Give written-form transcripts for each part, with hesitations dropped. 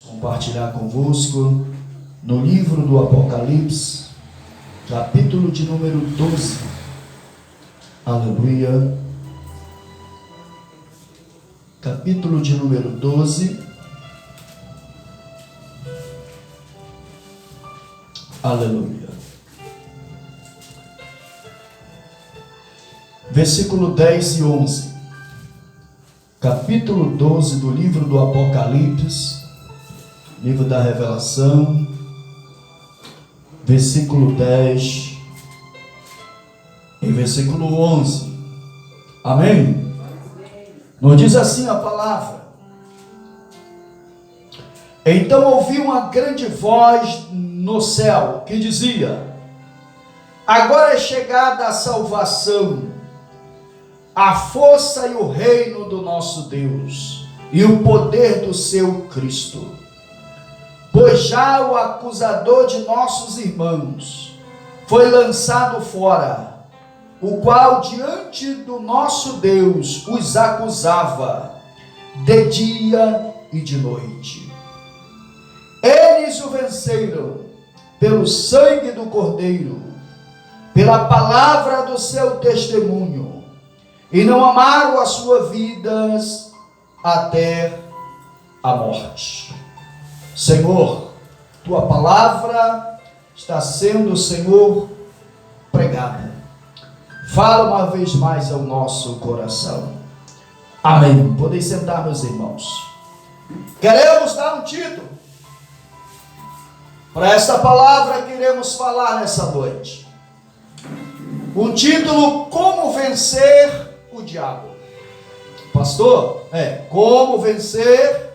Compartilhar convosco no livro do Apocalipse, capítulo de número 12. Aleluia. Capítulo de número 12. Aleluia. Versículo 10 e 11. Capítulo 12 do livro do Apocalipse, livro da Revelação, versículo 10 e versículo 11. Amém? Nos diz assim a palavra: então ouvi uma grande voz no céu que dizia: agora é chegada a salvação, a força e o reino do nosso Deus e o poder do seu Cristo. Pois já o acusador de nossos irmãos foi lançado fora, o qual diante do nosso Deus os acusava de dia e de noite. Eles o venceram pelo sangue do Cordeiro, pela palavra do seu testemunho, e não amaram as suas vidas até a morte. Senhor, tua palavra está sendo, Senhor, pregada. Fala uma vez mais ao nosso coração. Amém. Podem sentar, meus irmãos. Queremos dar um título para esta palavra que iremos falar nessa noite. Um título: Como vencer o diabo. Pastor, como vencer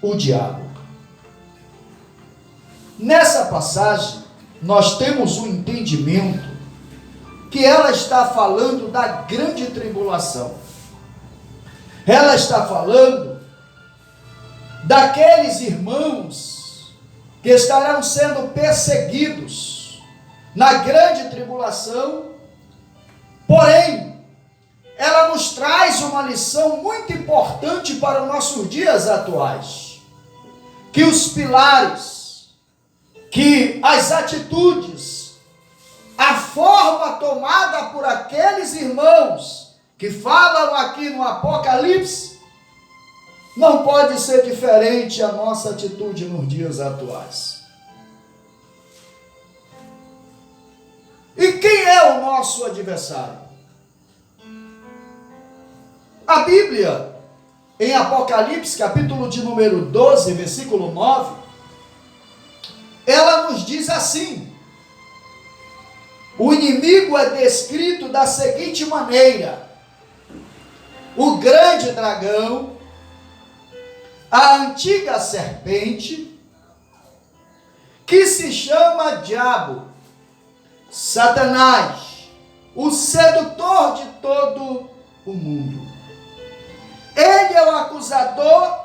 o diabo. Nessa passagem, nós temos um entendimento que ela está falando da grande tribulação. Ela está falando daqueles irmãos que estarão sendo perseguidos na grande tribulação. Porém, ela nos traz uma lição muito importante para os nossos dias atuais. Que os pilares, que as atitudes, a forma tomada por aqueles irmãos que falam aqui no Apocalipse, não pode ser diferente a nossa atitude nos dias atuais. E quem é o nosso adversário? A Bíblia, em Apocalipse, capítulo de número 12, versículo 9, ela nos diz assim: o inimigo é descrito da seguinte maneira: o grande dragão, a antiga serpente, que se chama Diabo, Satanás, o sedutor de todo o mundo. Ele é o acusador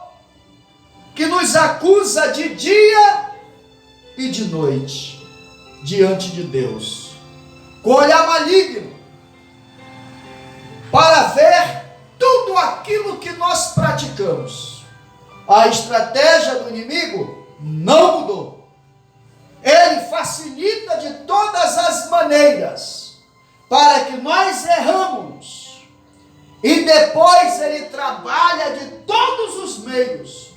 que nos acusa de dia e de noite diante de Deus, com olhar maligno, para ver tudo aquilo que nós praticamos. A estratégia do inimigo não mudou. Ele facilita de todas as maneiras para que nós erramos. E depois ele trabalha de todos os meios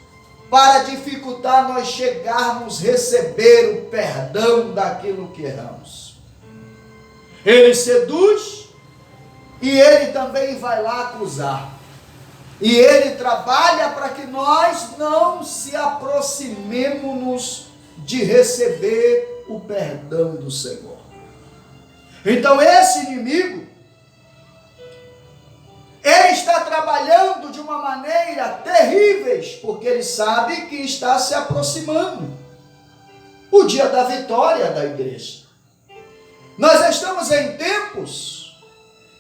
para dificultar nós chegarmos a receber o perdão daquilo que erramos. Ele seduz e ele também vai lá acusar. E ele trabalha para que nós não se aproximemos de receber o perdão do Senhor. Então esse inimigo, ele está trabalhando de uma maneira terrível, porque ele sabe que está se aproximando o dia da vitória da igreja. Nós estamos em tempos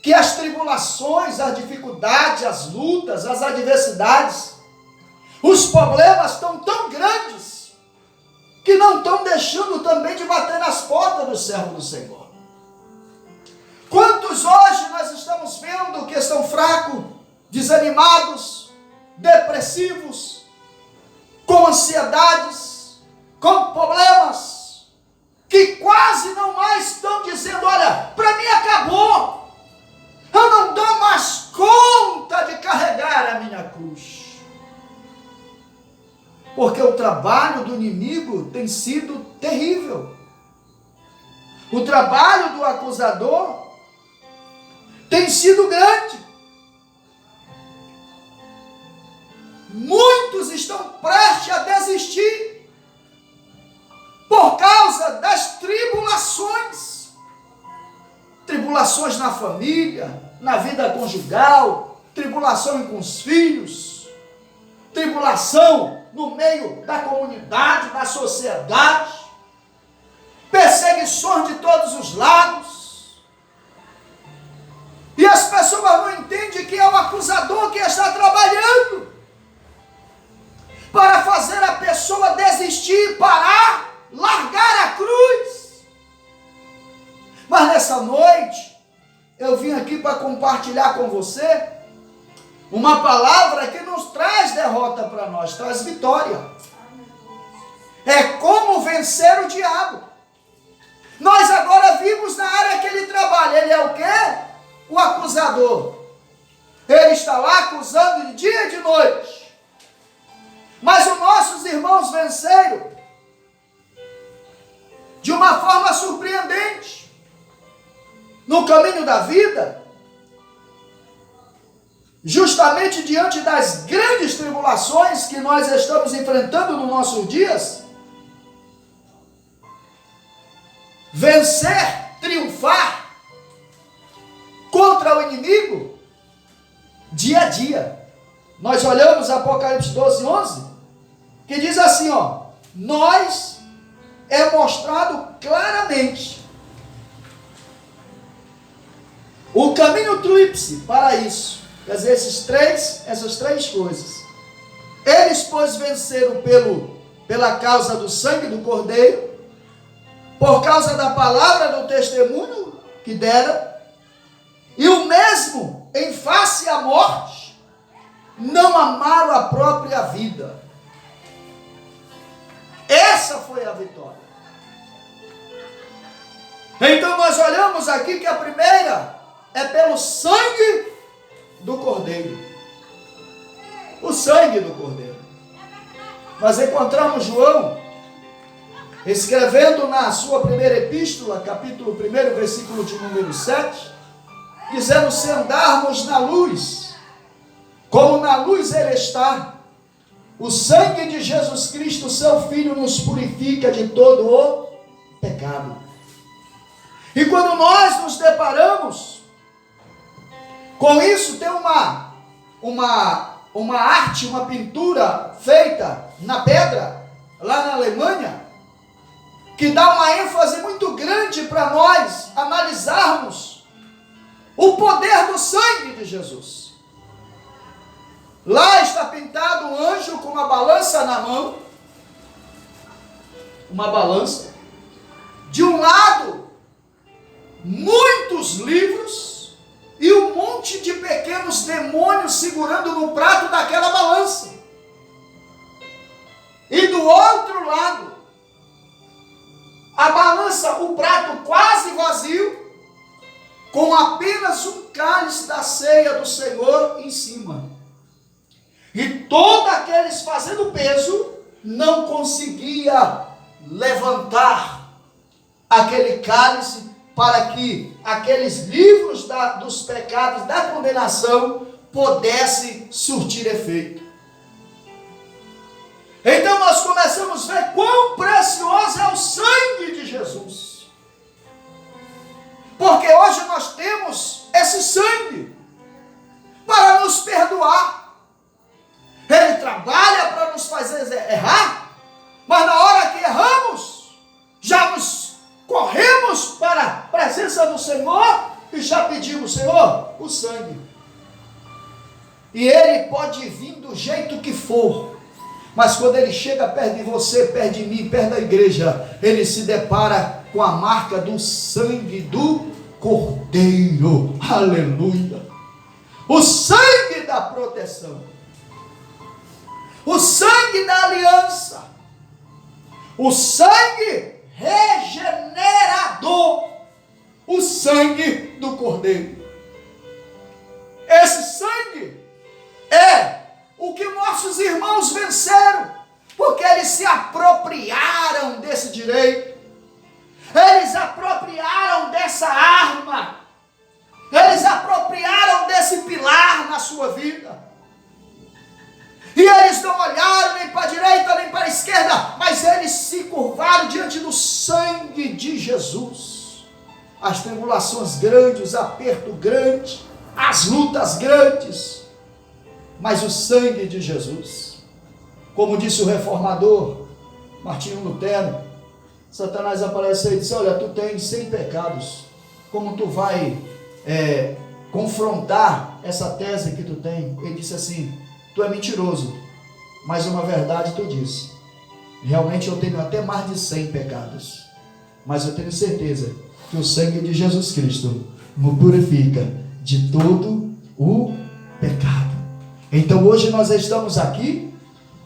que as tribulações, as dificuldades, as lutas, as adversidades, os problemas estão tão grandes que não estão deixando também de bater nas portas do servo do Senhor. Quantos hoje nós estamos vendo que estão fracos, desanimados, depressivos, com ansiedades, com problemas, que quase não mais estão dizendo: olha, para mim acabou, eu não dou mais conta de carregar a minha cruz. Porque o trabalho do inimigo tem sido terrível. O trabalho do acusador tem sido grande. Muitos estão prestes a desistir por causa das tribulações. Tribulações na família, na vida conjugal, tribulação com os filhos, tribulação no meio da comunidade, da sociedade, perseguições de todos os lados. E as pessoas não entendem que é o acusador que está trabalhando para fazer a pessoa desistir, parar, largar a cruz. Mas nessa noite, eu vim aqui para compartilhar com você uma palavra que nos traz derrota para nós, traz vitória. É como vencer o diabo. Nós agora vimos na área que ele trabalha. Ele é o quê? O acusador. Ele está lá acusando de dia e de noite. Mas os nossos irmãos venceram de uma forma surpreendente. No caminho da vida, justamente diante das grandes tribulações que nós estamos enfrentando nos nossos dias, vencer, triunfar contra o inimigo, dia a dia. Nós olhamos Apocalipse 12:11, que diz assim, nós é mostrado claramente o caminho tríplice para isso. Quer dizer, essas três coisas. Eles, pois, venceram pela causa do sangue do Cordeiro, por causa da palavra do testemunho que deram, e o mesmo, em face à morte, não amaram a própria vida. Essa foi a vitória. Então nós olhamos aqui que a primeira é pelo sangue do Cordeiro. O sangue do Cordeiro. Nós encontramos João escrevendo na sua primeira epístola, capítulo 1, versículo de número 7, dizendo: se andarmos na luz, como na luz ele está, o sangue de Jesus Cristo, seu Filho, nos purifica de todo o pecado. E quando nós nos deparamos com isso, tem uma arte, uma pintura feita na pedra, lá na Alemanha, que dá uma ênfase muito grande para nós analisarmos o poder do sangue de Jesus. Lá está pintado um anjo com uma balança na mão, uma balança, de um lado muitos livros e um monte de pequenos demônios segurando no prato daquela balança. E do outro lado, a balança, o prato quase vazio, com apenas um cálice da ceia do Senhor em cima. E todos aqueles fazendo peso não conseguia levantar aquele cálice para que aqueles livros dos pecados, da condenação, pudessem surtir efeito. Então nós começamos a ver quão precioso é o sangue de Jesus. Porque hoje nós temos esse sangue para nos perdoar. Ele trabalha para nos fazer errar, mas na hora que erramos, já nos corremos para a presença do Senhor e já pedimos: Senhor, o sangue. E ele pode vir do jeito que for, mas quando ele chega perto de você, perto de mim, perto da igreja, ele se depara com a marca do sangue do Cordeiro. Aleluia! O sangue da proteção. o sangue da aliança, o sangue regenerador, o sangue do Cordeiro. Esse sangue é o que nossos irmãos venceram, porque eles se apropriaram desse direito, eles apropriaram dessa arma, eles apropriaram desse pilar na sua vida. E eles não olharam nem para a direita, nem para a esquerda, mas eles se curvaram diante do sangue de Jesus. As tribulações grandes, os apertos grandes, as lutas grandes, mas o sangue de Jesus. Como disse o reformador Martinho Lutero, Satanás apareceu e disse: olha, tu tens 100 pecados, como tu vai confrontar essa tese que tu tem? Ele disse assim: tu é mentiroso, mas uma verdade tu disse. Realmente eu tenho até mais de 100 pecados, mas eu tenho certeza que o sangue de Jesus Cristo me purifica de todo o pecado. Então hoje nós estamos aqui,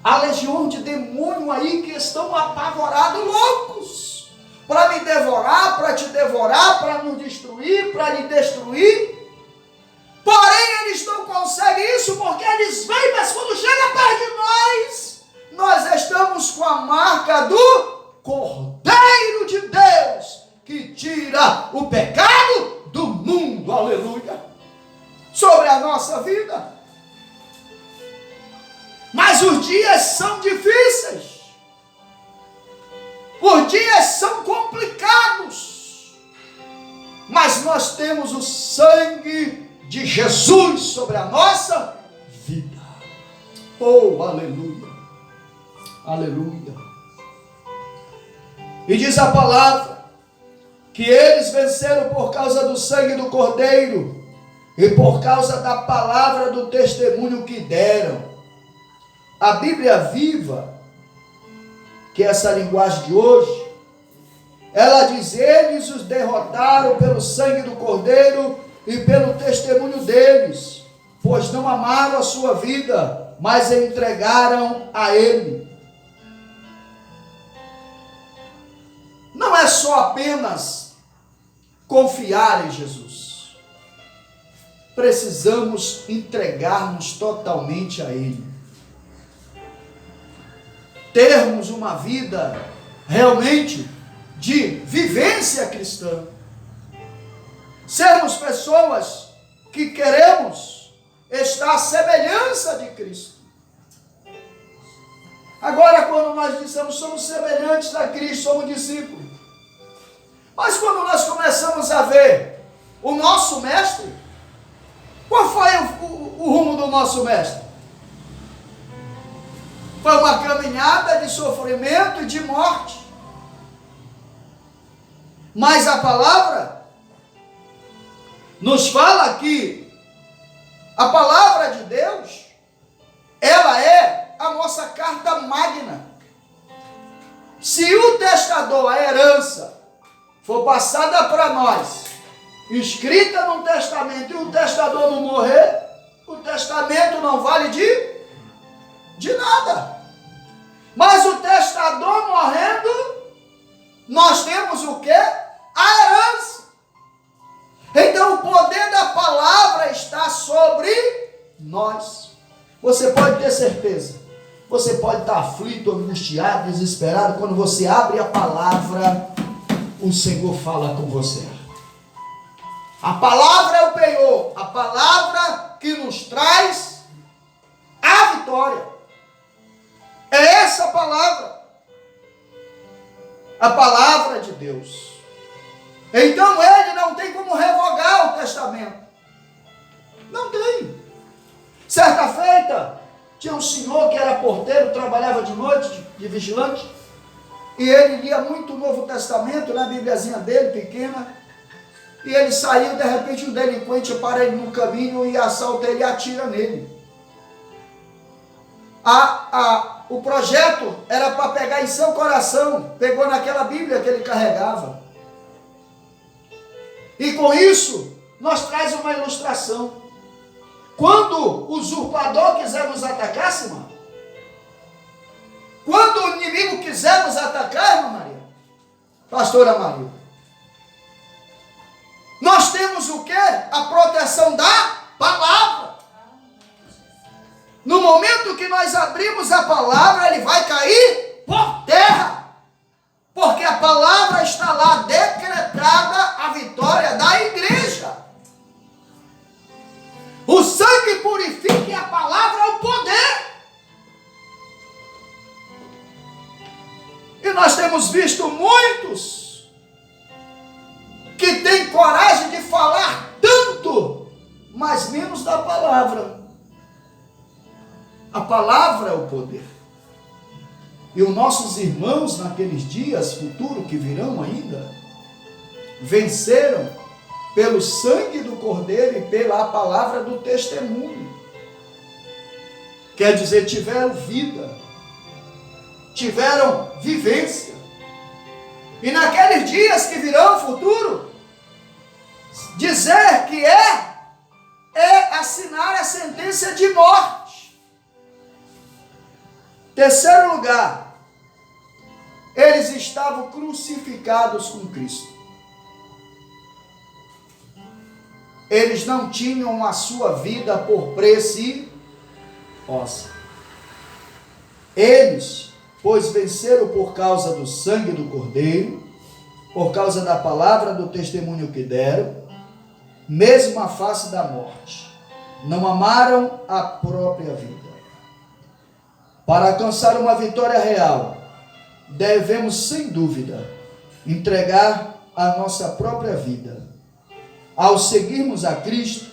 a legião de demônio aí que estão apavorados, loucos, para me devorar, para te devorar, para nos destruir, para lhe destruir. Porém, eles não conseguem isso, porque eles vêm, mas quando chega perto de nós estamos com a marca do Cordeiro de Deus, que tira o pecado do mundo, aleluia, sobre a nossa vida. Mas os dias são difíceis, os dias são complicados, mas nós temos o sangue de Jesus sobre a nossa vida. Oh, aleluia, aleluia. E diz a palavra que eles venceram por causa do sangue do Cordeiro e por causa da palavra do testemunho que deram. A Bíblia Viva, que é essa linguagem de hoje, ela diz: eles os derrotaram pelo sangue do Cordeiro e pelo testemunho deles, pois não amaram a sua vida, mas a entregaram a Ele. Não é só apenas confiar em Jesus, precisamos entregar-nos totalmente a Ele, termos uma vida realmente de vivência cristã, sermos pessoas que queremos estar à semelhança de Cristo. Agora, quando nós dizemos somos semelhantes a Cristo, somos discípulos, mas quando nós começamos a ver o nosso mestre, qual foi o rumo do nosso mestre? Foi uma caminhada de sofrimento e de morte. Mas a palavra nos fala que a palavra de Deus, ela é a nossa carta magna. Se o testador, a herança, for passada para nós, escrita num testamento, e o testador não morrer, o testamento não vale de nada. Mas o testador morrendo, nós temos o quê? A herança. Então o poder da palavra está sobre nós. Você pode ter certeza, você pode estar aflito, angustiado, desesperado, quando você abre a palavra, o Senhor fala com você. A palavra é o penhor, a palavra que nos traz a vitória. É essa palavra, a palavra de Deus. Então ele não tem como revogar o testamento. Não tem. Certa feita, tinha um senhor que era porteiro, trabalhava de noite, de vigilante, e ele lia muito o Novo Testamento, na Bibliazinha dele, pequena, e ele saiu, de repente um delinquente para ele no caminho e assalta ele e atira nele. O projeto era para pegar em seu coração, pegou naquela Bíblia que ele carregava. E com isso, nós traz uma ilustração. Quando o usurpador quiser nos atacar, irmão, Quando o inimigo quiser nos atacar, irmã Maria, pastora Maria, nós temos o quê? A proteção da palavra. No momento que nós abrimos a palavra, ele vai cair por terra. Porque a palavra está lá decretada a vitória da igreja. O sangue purifica e a palavra é o poder. E nós temos visto muitos que têm coragem de falar tanto, mas menos da palavra. A palavra é o poder. E os nossos irmãos naqueles dias futuros que virão ainda, venceram pelo sangue do Cordeiro e pela palavra do testemunho. Quer dizer, tiveram vida, tiveram vivência. E naqueles dias que virão futuro, dizer que é assinar a sentença de morte. Terceiro lugar, eles estavam crucificados com Cristo. Eles não tinham a sua vida por preciosa. Eles, pois venceram por causa do sangue do Cordeiro, por causa da palavra do testemunho que deram, mesmo à face da morte, não amaram a própria vida. Para alcançar uma vitória real, devemos, sem dúvida, entregar a nossa própria vida. Ao seguirmos a Cristo,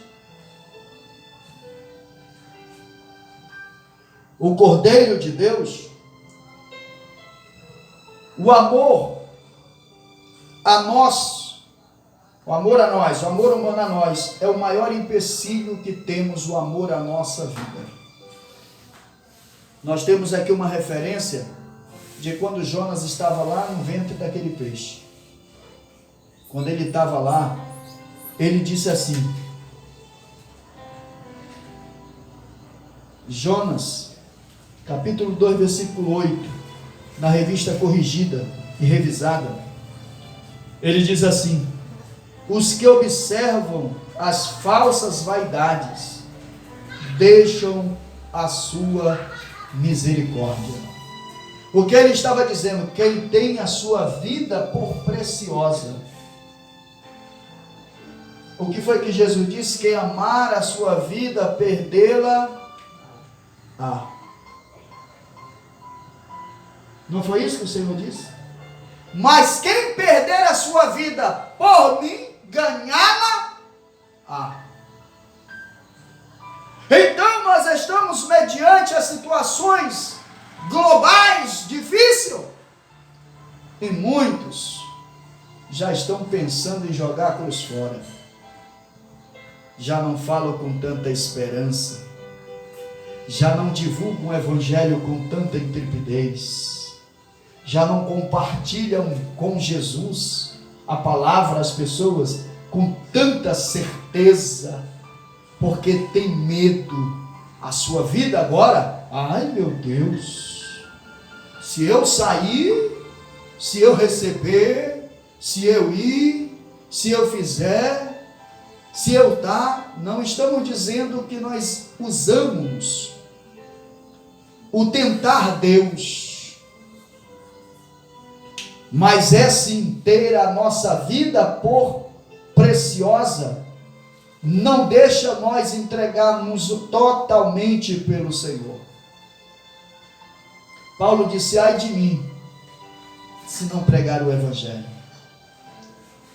o Cordeiro de Deus, o amor a nós, o amor humano a nós, é o maior empecilho que temos, o amor à nossa vida. Nós temos aqui uma referência de quando Jonas estava lá no ventre daquele peixe. Quando ele estava lá, ele disse assim, Jonas, capítulo 2, versículo 8, na revista corrigida e revisada, ele diz assim, os que observam as falsas vaidades, deixam a sua misericórdia. O que ele estava dizendo? Quem tem a sua vida por preciosa. O que foi que Jesus disse? Quem amar a sua vida, perdê-la. Não foi isso que o Senhor disse? Mas quem perder a sua vida por mim, ganhá-la. Então nós estamos mediante as situações globais difíceis. E muitos já estão pensando em jogar a cruz fora. Já não falam com tanta esperança. Já não divulgam o evangelho com tanta intrepidez. Já não compartilham com Jesus a palavra às pessoas com tanta certeza, porque tem medo. A sua vida agora, ai meu Deus, se eu sair, se eu receber, se eu ir, se eu fizer, se eu dar, não estamos dizendo que nós usamos o tentar Deus, mas é sim ter a nossa vida por preciosa, não deixa nós entregarmos totalmente pelo Senhor. Paulo disse, ai de mim, se não pregar o evangelho.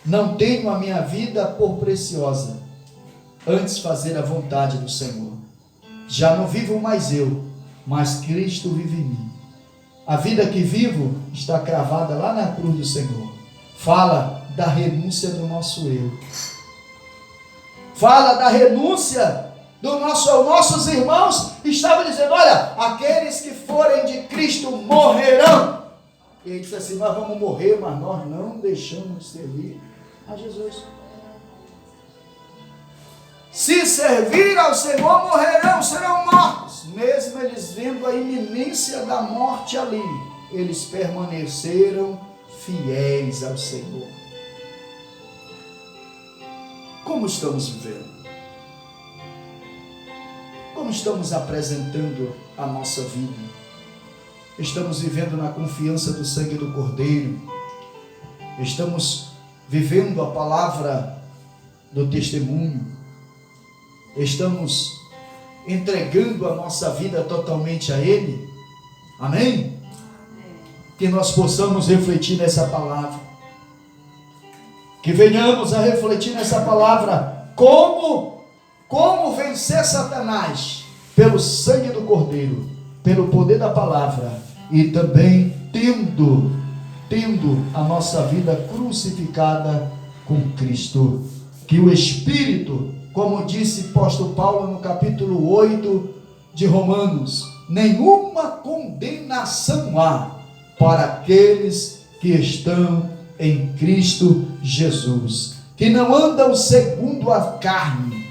Não tenho a minha vida por preciosa, antes fazer a vontade do Senhor. Já não vivo mais eu, mas Cristo vive em mim. A vida que vivo está cravada lá na cruz do Senhor. Fala da renúncia do nosso eu. Fala da renúncia dos nossos irmãos. Estava dizendo, olha, aqueles que forem de Cristo morrerão. E ele disse assim, nós vamos morrer, mas nós não deixamos de servir a Jesus. Se servir ao Senhor, morrerão, serão mortos, mesmo eles vendo a iminência da morte ali, eles permaneceram fiéis ao Senhor. Como estamos vivendo? Como estamos apresentando a nossa vida? Estamos vivendo na confiança do sangue do Cordeiro? Estamos vivendo a palavra do testemunho? Estamos entregando a nossa vida totalmente a Ele? Amém? Que nós possamos refletir nessa palavra. Que venhamos a refletir nessa palavra. Como vencer Satanás? Pelo sangue do Cordeiro, pelo poder da palavra e também tendo a nossa vida crucificada com Cristo. Que o Espírito, como disse o apóstolo Paulo no capítulo 8 de Romanos, nenhuma condenação há para aqueles que estão em Cristo Jesus, que não andam segundo a carne,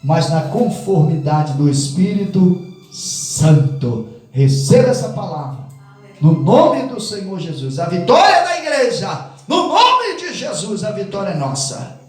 mas na conformidade do Espírito Santo. Receba essa palavra, no nome do Senhor Jesus. A vitória da igreja, no nome de Jesus, a vitória é nossa.